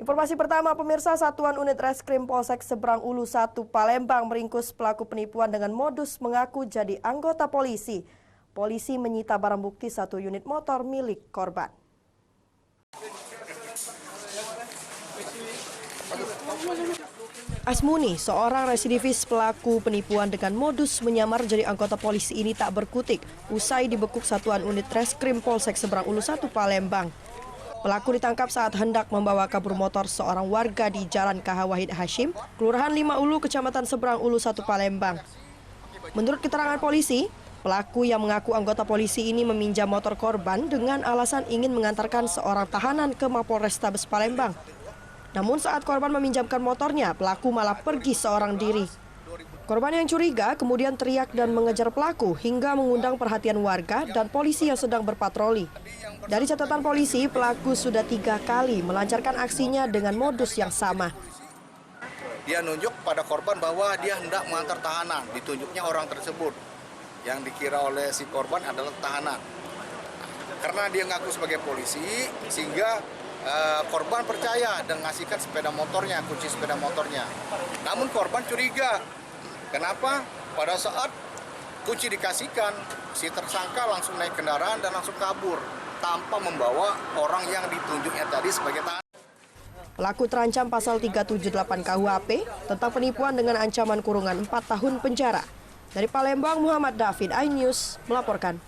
Informasi pertama, pemirsa, Satuan Unit Reskrim Polsek Seberang Ulu 1 Palembang meringkus pelaku penipuan dengan modus mengaku jadi anggota polisi. Polisi menyita barang bukti 1 unit motor milik korban. Asmuni, seorang residivis pelaku penipuan dengan modus menyamar jadi anggota polisi ini tak berkutik usai dibekuk Satuan Unit Reskrim Polsek Seberang Ulu 1 Palembang. Pelaku ditangkap saat hendak membawa kabur motor seorang warga di Jalan KH Wahid Hashim, Kelurahan 5 Ulu, Kecamatan Seberang Ulu 1 Palembang. Menurut keterangan polisi, pelaku yang mengaku anggota polisi ini meminjam motor korban dengan alasan ingin mengantarkan seorang tahanan ke Mapolrestabes Palembang. Namun saat korban meminjamkan motornya, pelaku malah pergi seorang diri. Korban yang curiga kemudian teriak dan mengejar pelaku hingga mengundang perhatian warga dan polisi yang sedang berpatroli. Dari catatan polisi, pelaku sudah 3 kali melancarkan aksinya dengan modus yang sama. Dia nunjuk pada korban bahwa dia hendak mengantar tahanan, ditunjuknya orang tersebut yang dikira oleh si korban adalah tahanan. Karena dia ngaku sebagai polisi, sehingga korban percaya dan ngasihkan sepeda motornya, kunci sepeda motornya. Namun korban curiga. Kenapa? Pada saat kunci dikasihkan, si tersangka langsung naik kendaraan dan langsung kabur tanpa membawa orang yang ditunjuknya tadi sebagai tahanan. Pelaku terancam pasal 378 KUHP tentang penipuan dengan ancaman kurungan 4 tahun penjara. Dari Palembang, Muhammad David, iNews melaporkan.